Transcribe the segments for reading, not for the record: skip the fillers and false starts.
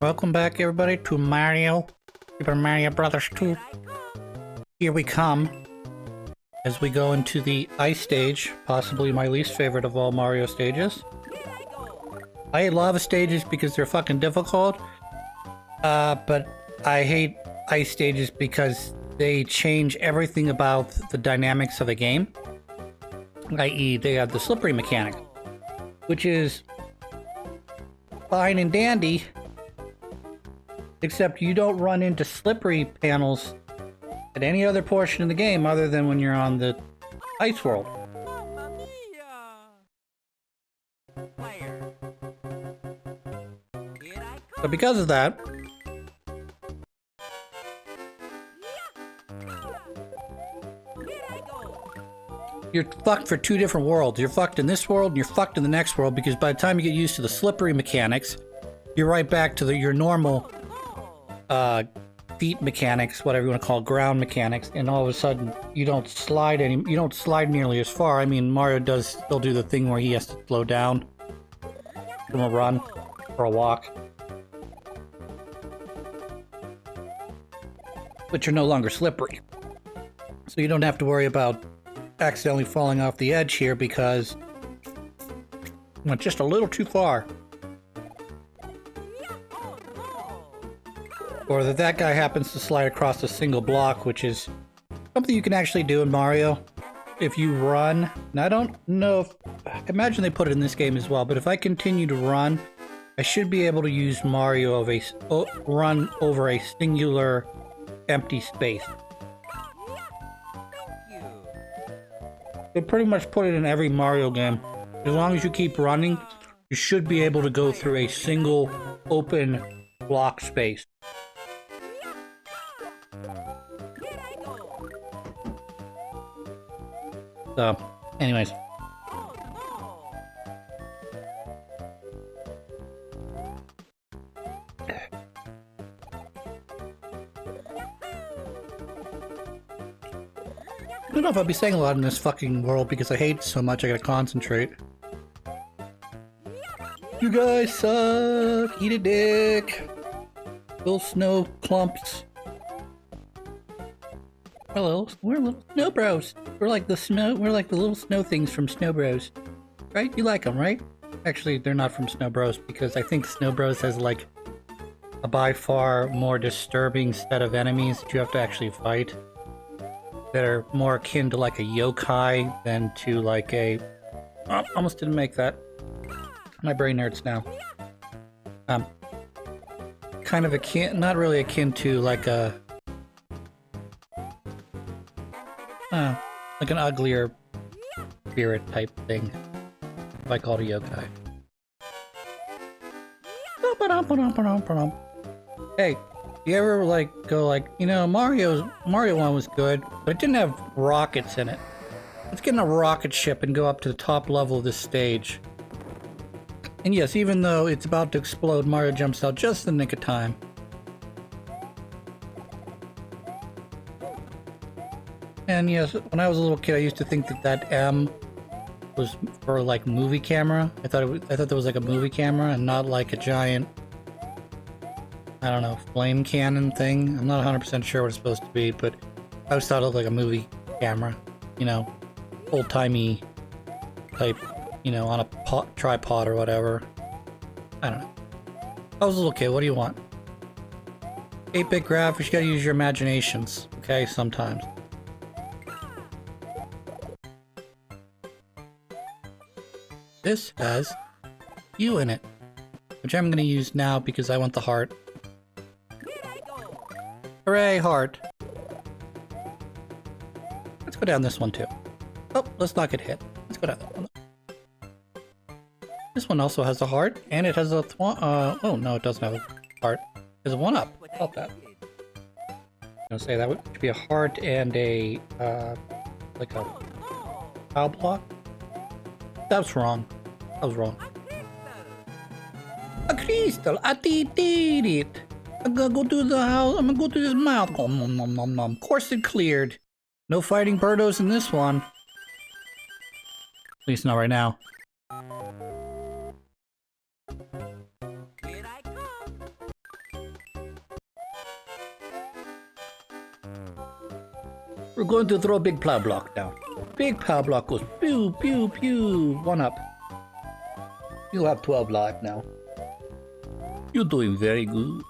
Welcome back, everybody, to Mario, Super Mario Brothers 2. Here we come, as we go into the ice stage, possibly my least favorite of all Mario stages. I hate lava stages because they're fucking difficult, but I hate ice stages because they change everything about the dynamics of the game. I.e., they have the slippery mechanic, which is fine and dandy, except you don't run into slippery panels at any other portion of the game other than when you're on the ice world. So because of that, you're fucked for two different worlds. You're fucked in this world and you're fucked in the next world, because by the time you get used to the slippery mechanics, you're right back to your normal feet mechanics, whatever you want to call it, ground mechanics, and all of a sudden you don't slide nearly as far. I mean, Mario does still do the thing where he has to slow down from a run or a walk, but you're no longer slippery, so you don't have to worry about accidentally falling off the edge here because you went just a little too far. Or that guy happens to slide across a single block, which is something you can actually do in Mario if you run. And I don't know if... I imagine they put it in this game as well, but if I continue to run, I should be able to use Mario run over a singular empty space. They pretty much put it in every Mario game. As long as you keep running, you should be able to go through a single open block space. So, anyways. I don't know if I'll be saying a lot in this fucking world because I hate it so much I gotta concentrate. You guys suck! Eat a dick! Little snow clumps. Hello, we're little snow bros. We're like the little snow things from Snow Bros. Right? You like them, right? Actually, they're not from Snow Bros because I think Snow Bros has like a by far more disturbing set of enemies that you have to actually fight, that are more akin to like a yokai than to like a... Oh, almost didn't make that. My brain hurts now. Kind of akin, not really akin to like a... like an uglier spirit type thing, if I call it a yokai. Hey, you ever like go like, you know, Mario 1 was good, but it didn't have rockets in it. Let's get in a rocket ship and go up to the top level of this stage. And yes, even though it's about to explode, Mario jumps out just in the nick of time. And yes, when I was a little kid, I used to think that M was for like movie camera. I thought there was like a movie camera and not like a giant, I don't know, flame cannon thing. I'm not 100% sure what it's supposed to be, but I always thought it was like a movie camera, you know, old-timey type, you know, on a tripod or whatever. I don't know. I was a little kid. What do you want? 8-bit graphics. You gotta use your imaginations, okay? Sometimes. This has you in it, which I'm going to use now because I want the heart. Hooray, heart. Let's go down this one too. Oh, let's not get hit. Let's go down that one. This one also has a heart, and it has a oh no, it doesn't have a heart. There's a 1-up. How about that? I'm going to say that would be a heart and a, like a tile block. That's wrong. I was wrong. A crystal! I did it! I'm gonna go to the house. I'm gonna go to this mouth. Nom, nom, nom, nom. Of course it cleared. No fighting birdos in this one. At least not right now. going to throw a big power block now. Big power block goes pew, pew, pew. 1 up. You have 12 life now. You're doing very good.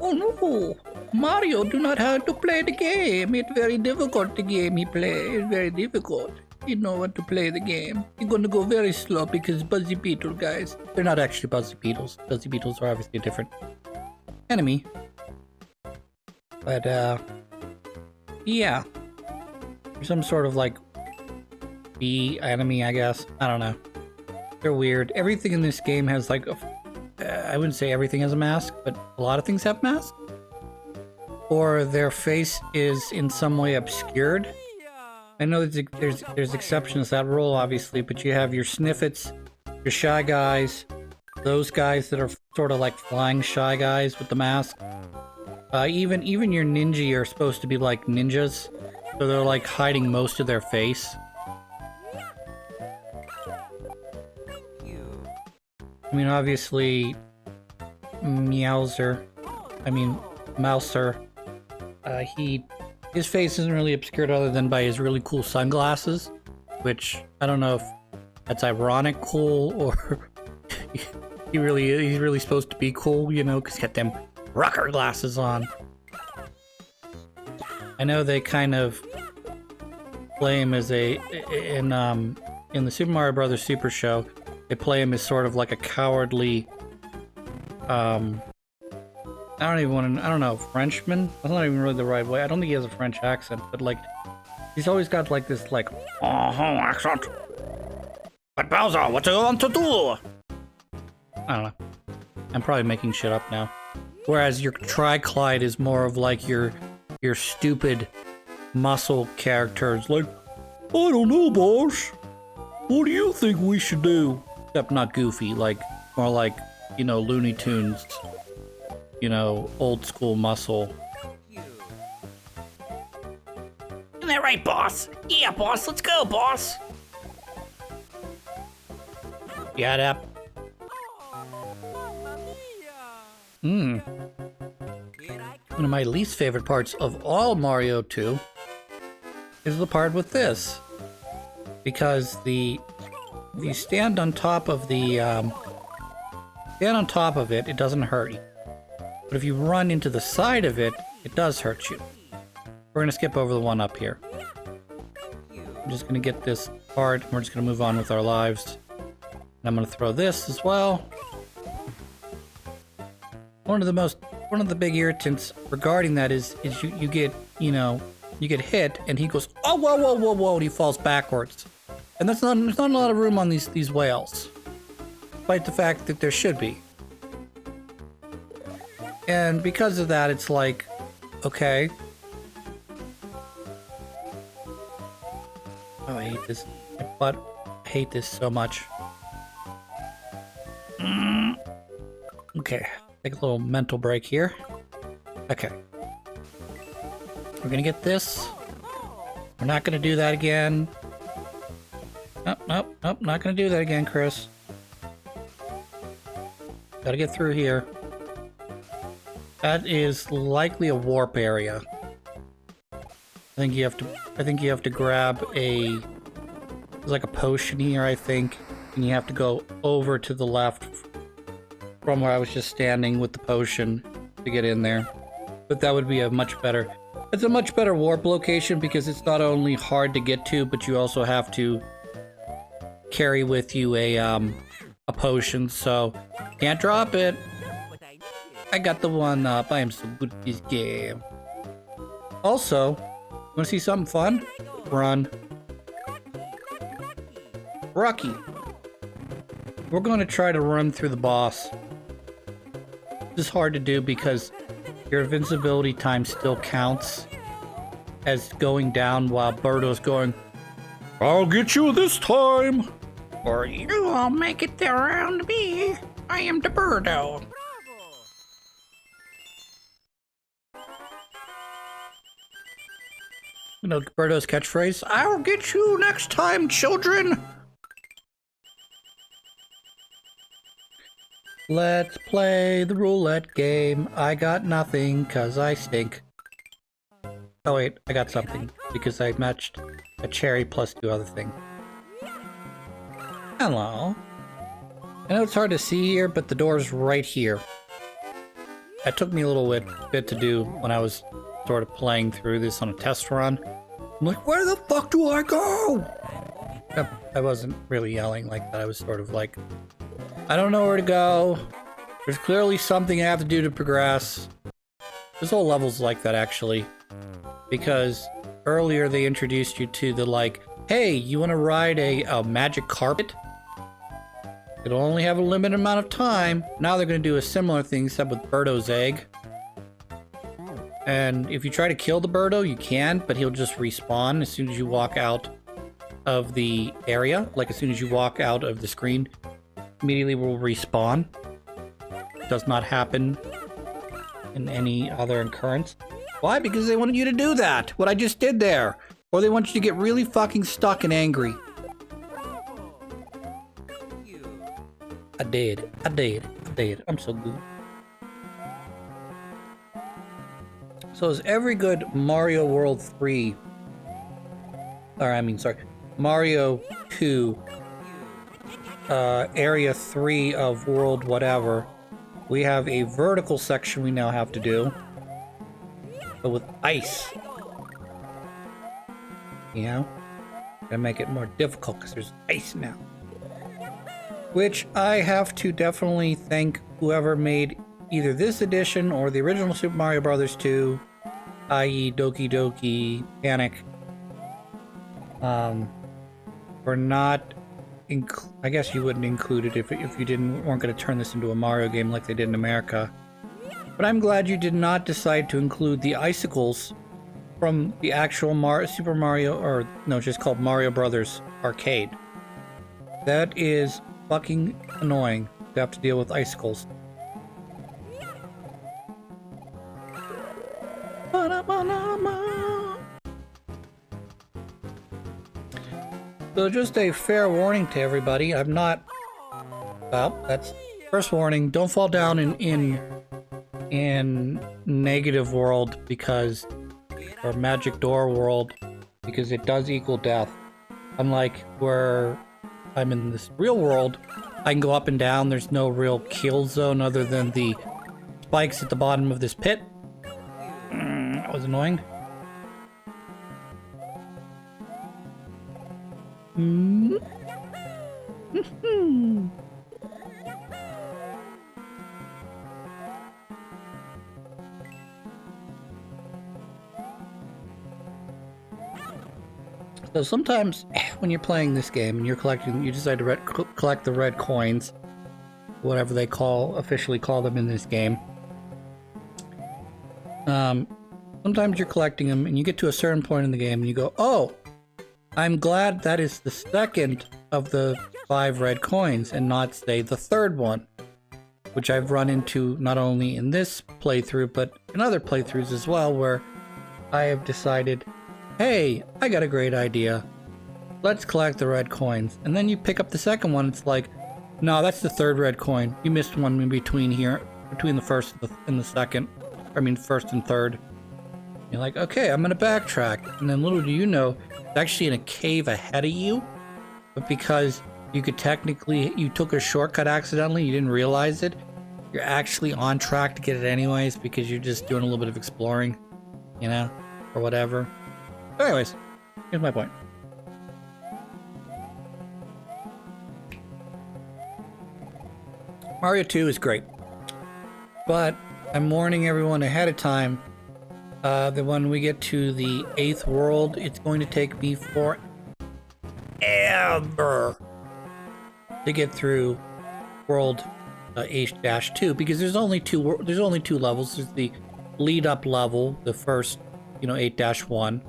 Oh no! Mario do not have to play the game. It's very difficult, the game he plays. It's very difficult. He know what to play the game. He's gonna go very slow because Buzzy Beetle, guys. They're not actually Buzzy Beetles. Buzzy Beetles are obviously a different enemy. But, yeah. Some sort of, like, bee enemy, I guess. I don't know. They're weird. Everything in this game has, like, I wouldn't say everything has a mask, but a lot of things have masks. Or their face is in some way obscured. I know there's exceptions to that rule, obviously, but you have your Sniffets, your Shy Guys, those guys that are sort of like flying Shy Guys with the mask. Even your Ninja are supposed to be like ninjas, so they're like hiding most of their face. I mean, obviously, Mouser, his face isn't really obscured other than by his really cool sunglasses, which I don't know if that's ironic cool or he's really supposed to be cool, you know, because he's got them rocker glasses on. I know they kind of play him as in the Super Mario Brothers Super Show. They play him as sort of like a cowardly, I don't know, Frenchman? That's not even really the right way. I don't think he has a French accent, but like, he's always got like this like, accent. But Bowser, what do you want to do? I don't know. I'm probably making shit up now. Whereas your Tri-Clyde is more of like your stupid muscle characters. Like, I don't know, boss. What do you think we should do? Except not Goofy, like, more like, you know, Looney Tunes. You know, old school muscle. Isn't that right, boss? Yeah, boss, let's go, boss. Got up. One of my least favorite parts of all Mario 2 is the part with this. Because if you stand on top of it, it doesn't hurt you. But if you run into the side of it, it does hurt you. We're gonna skip over the one up here. I'm just gonna get this part, and we're just gonna move on with our lives. And I'm gonna throw this as well. One of the big irritants regarding that is you get hit, and he goes, oh, whoa, whoa, whoa, whoa, and he falls backwards. And there's not a lot of room on these whales. Despite the fact that there should be. And because of that, it's like, okay. Oh, I hate this. I hate this so much. Okay, take a little mental break here. Okay. We're gonna get this. We're not gonna do that again. Nope, not gonna do that again, Chris. Gotta get through here. That is likely a warp area. I think you have to grab there's like a potion here, I think, and you have to go over to the left from where I was just standing with the potion to get in there. But that would be it's a much better warp location because it's not only hard to get to, but you also have to carry with you a potion, so can't drop it. I got the one up. I am so good at this game. Also, wanna see something fun? Run. Rocky. We're gonna try to run through the boss. This is hard to do because your invincibility time still counts as going down while Birdo's going, I'll get you this time! Or you won't make it there around me. I am the Birdo. You know Birdo's catchphrase, I'll get you next time, children! Let's play the roulette game. I got nothing, cause I stink. Oh wait, I got something, because I matched a cherry plus 2 other things. Hello. I know it's hard to see here, but the door's right here. That took me a little bit to do when I was sort of playing through this on a test run. I'm like, where the fuck do I go? I wasn't really yelling like that. I was sort of like, I don't know where to go. There's clearly something I have to do to progress. This whole level's like that, actually. Because earlier they introduced you to the like, hey, you want to ride a magic carpet? It'll only have a limited amount of time. Now they're going to do a similar thing, except with Birdo's egg. And if you try to kill the Birdo, you can, but he'll just respawn as soon as you walk out of the area. Like, as soon as you walk out of the screen, immediately will respawn. Does not happen in any other occurrence. Why? Because they wanted you to do that, what I just did there. Or they want you to get really fucking stuck and angry. I did. I'm so good. So is every good Mario World 3... Mario 2... Area 3 of World whatever. We have a vertical section we now have to do. But with ice. You know? Gotta make it more difficult because there's ice now. Which I have to definitely thank whoever made either this edition or the original Super Mario Bros. 2, i.e. Doki Doki Panic, for not... I guess you wouldn't include it if you weren't going to turn this into a Mario game like they did in America. But I'm glad you did not decide to include the icicles from the actual Super Mario, or no, just called Mario Brothers Arcade. That is fucking annoying to have to deal with icicles. So just a fair warning to everybody, I'm not... Well, that's first warning, don't fall down in negative world because... or magic door world, because it does equal death. Unlike where I'm in this real world, I can go up and down, there's no real kill zone other than the spikes at the bottom of this pit. That was annoying. So sometimes when you're playing this game and you're collecting, you decide to collect the red coins, whatever they officially call them in this game. Sometimes you're collecting them and you get to a certain point in the game and you go, oh, I'm glad that is the second of the 5 red coins and not, say, the third one, which I've run into not only in this playthrough but in other playthroughs as well, where I have decided, hey, I got a great idea. Let's collect the red coins. And then you pick up the second one, it's like, no, that's the third red coin. You missed one in between here, between the first and the second. I mean, first and third. You're like, okay, I'm gonna backtrack. And then little do you know, it's actually in a cave ahead of you. But because you took a shortcut accidentally, you didn't realize it, you're actually on track to get it anyways because you're just doing a little bit of exploring, you know, or whatever. But anyways, here's my point. Mario 2 is great, but I'm warning everyone ahead of time that when we get to the 8th world, it's going to take me forever to get through world 8-2 because there's only two levels. There's the lead up level, the first, 8-1.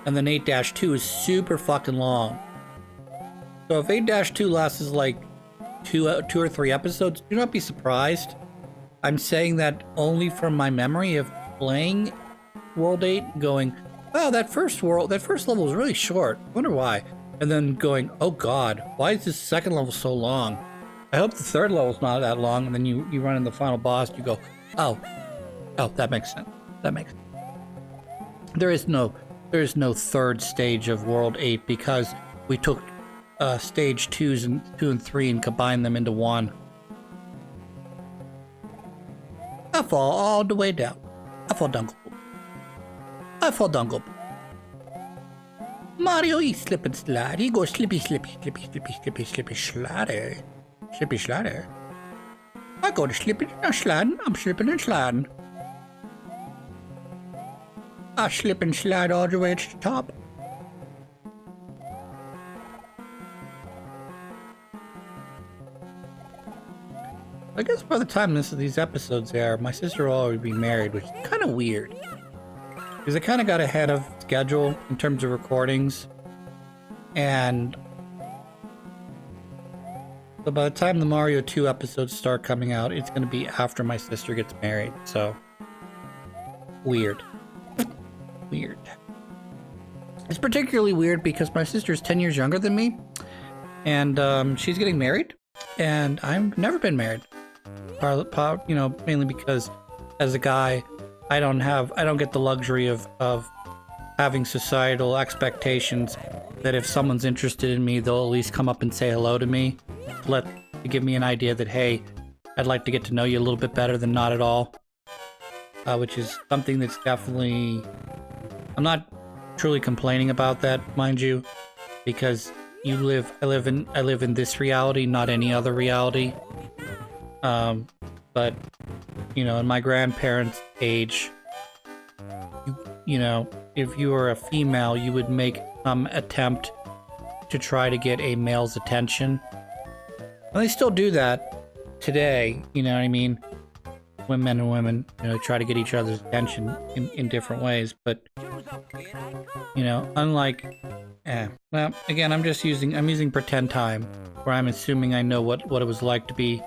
And then 8-2 is super fucking long. So if 8-2 lasts like two or three episodes, do not be surprised. I'm saying that only from my memory of playing World 8, going, wow, that first level was really short. I wonder why. And then going, oh god, why is this second level so long? I hope the third level's not that long, and then you run in the final boss, you go, oh, that makes sense. That makes sense. There is no third stage of World 8 because we took stage 2 and 3 and combined them into one. I fall all the way down. I fall dungle. Mario, he slip and slide. He goes slippy, slippy, slippy, slippy, slippy, slippy, slider. Slippy, slider. I go to slipping and sliding. I'm slipping and sliding. I slip and slide all the way to the top. I guess by the time these episodes air, my sister will already be married, which is kind of weird. Because I kind of got ahead of schedule in terms of recordings. And so by the time the Mario 2 episodes start coming out, it's going to be after my sister gets married. So, weird. Weird. It's particularly weird because my sister's 10 years younger than me. And she's getting married. And I've never been married. You know, mainly because as a guy, I don't get the luxury of having societal expectations that if someone's interested in me, they'll at least come up and say hello to me, to give me an idea that, hey, I'd like to get to know you a little bit better than not at all. Which is something that's definitely, I'm not truly complaining about that, mind you, because I live in this reality, not any other reality. But, you know, in my grandparents' age, you know, if you were a female, you would make some attempt to try to get a male's attention. And they still do that today, you know what I mean? When men and women, you know, try to get each other's attention in different ways. But, you know, unlike, well, again, I'm using pretend time, where I'm assuming I know what it was like to be,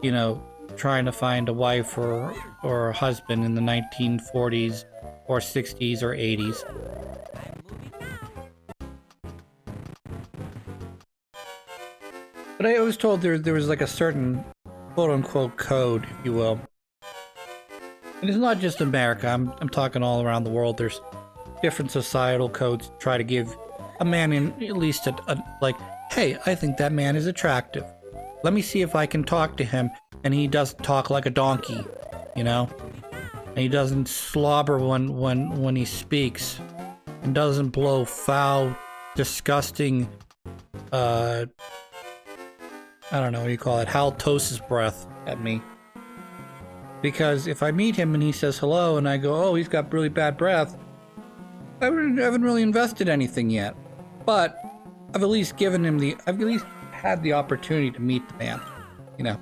you know, trying to find a wife or a husband in the 1940s or 60s or 80s. But I was told there was like a certain quote-unquote code, if you will. And it's not just America, I'm talking all around the world. There's different societal codes to try to give a man at least like, hey, I think that man is attractive. Let me see if I can talk to him, and he doesn't talk like a donkey, you know? And he doesn't slobber when he speaks, and doesn't blow foul, disgusting, I don't know what you call it, halitosis breath at me. Because if I meet him and he says hello, and I go, oh, he's got really bad breath, I haven't really invested anything yet. But I've at least had the opportunity to meet the man, you know.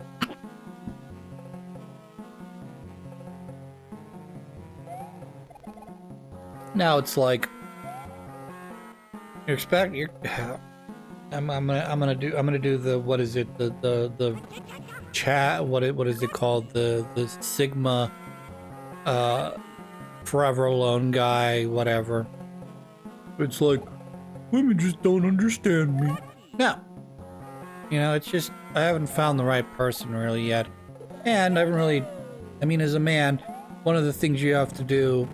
Now it's like I'm gonna do the, what is it, the chat, what is it called, the Sigma forever alone guy, whatever. It's like, women just don't understand me. No. You know, it's just, I haven't found the right person really yet. And I mean, as a man, one of the things you have to do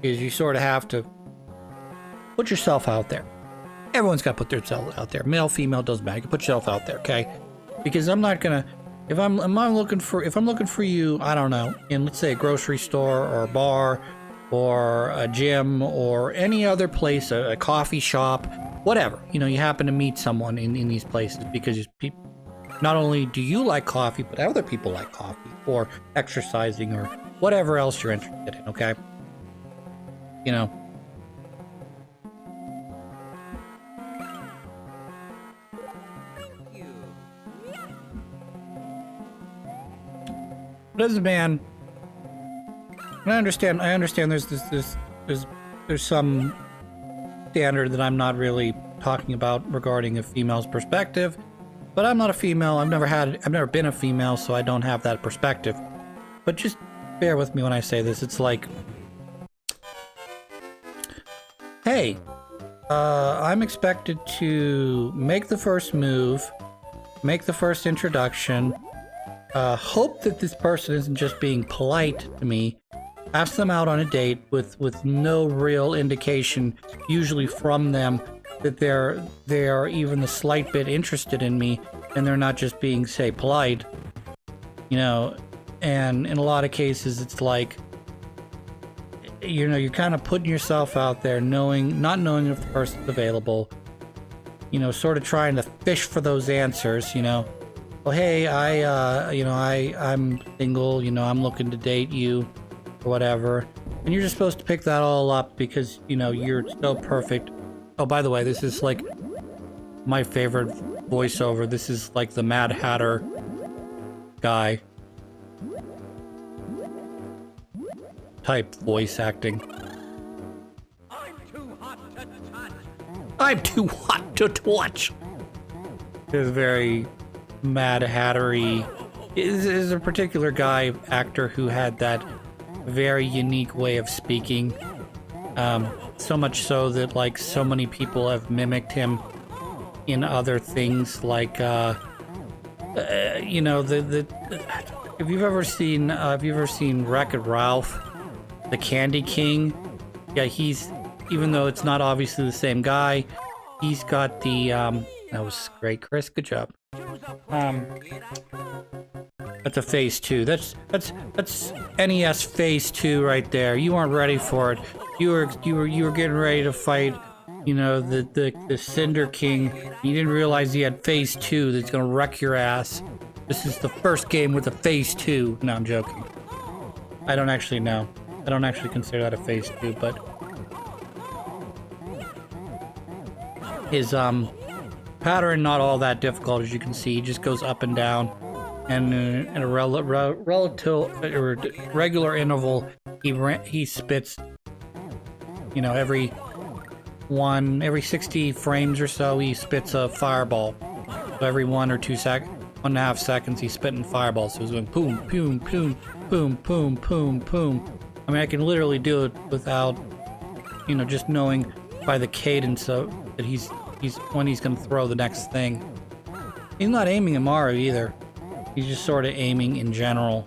is you sort of have to put yourself out there. Everyone's got to put themselves out there. Male, female, doesn't matter. You can put yourself out there, okay? Because I'm not gonna, if I'm looking for you, I don't know, in, let's say, a grocery store or a bar or a gym or any other place, a coffee shop, whatever, you know, you happen to meet someone in these places because not only do you like coffee, but other people like coffee or exercising or whatever else you're interested in, okay? You know. But as a man, I understand there's some standard that I'm not really talking about regarding a female's perspective, but I'm not a female. I've never been a female, so I don't have that perspective. But just bear with me when I say this. It's like, hey, I'm expected to make the first move, make the first introduction, hope that this person isn't just being polite to me, ask them out on a date with no real indication, usually from them, that they are even a slight bit interested in me, and they're not just being, say, polite, you know. And in a lot of cases, it's like, you know, you're kind of putting yourself out there, not knowing if the person's available, you know, sort of trying to fish for those answers, you know. Well, hey, I'm single, you know, I'm looking to date you, or whatever. And you're just supposed to pick that all up because, you know, you're so perfect. Oh, by the way, this is like my favorite voiceover. This is like the Mad Hatter guy type voice acting. I'm too hot to touch. It's very Mad Hattery. Is a particular guy, actor, who had that very unique way of speaking. So much so that, like, so many people have mimicked him in other things, like, you know, if you've ever seen Wreck-It Ralph, the Candy King, yeah, even though it's not obviously the same guy, he's got the, that was great, Chris, good job. That's a phase 2. That's NES phase 2 right there. You weren't ready for it. You were getting ready to fight, you know, the Cinder King. You didn't realize he had phase 2 that's gonna wreck your ass. This is the first game with a phase 2. No, I'm joking. I don't actually know. I don't actually consider that a phase 2, but his pattern not all that difficult, as you can see. He just goes up and down, and in a regular interval, he spits, you know, every 60 frames or so, he spits a fireball. So every 1.5 seconds, he's spitting fireballs. So he's going boom, boom, boom, boom, boom, boom, boom. I mean, I can literally do it without, you know, just knowing by the cadence of that he's when he's gonna throw the next thing. He's not aiming at Mario either. He's just sort of aiming in general.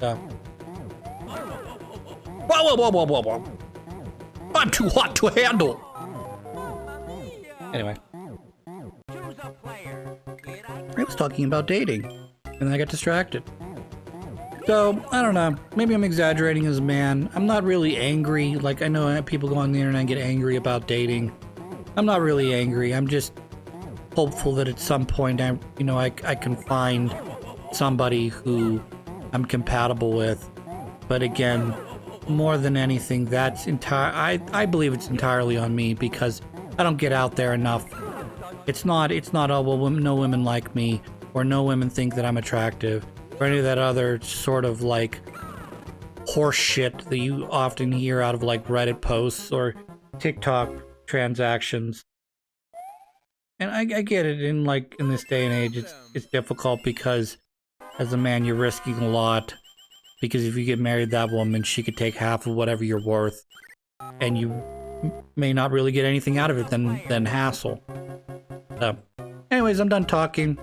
So. Whoa. I'm too hot to handle. Anyway. I was talking about dating, and then I got distracted. So, I don't know. Maybe I'm exaggerating as a man. I'm not really angry. Like, I know people go on the internet and get angry about dating. I'm not really angry. I'm just hopeful that at some point I can find somebody who I'm compatible with. But again, more than anything, I believe it's entirely on me because I don't get out there enough. It's not, oh, well, no women like me, or no women think that I'm attractive, or any of that other sort of, like, horse shit that you often hear out of, like, Reddit posts or TikTok transactions. And I get it, in this day and age, it's difficult because as a man you're risking a lot, because if you get married to that woman, she could take half of whatever you're worth, and you may not really get anything out of it than hassle. So, anyways, I'm done talking.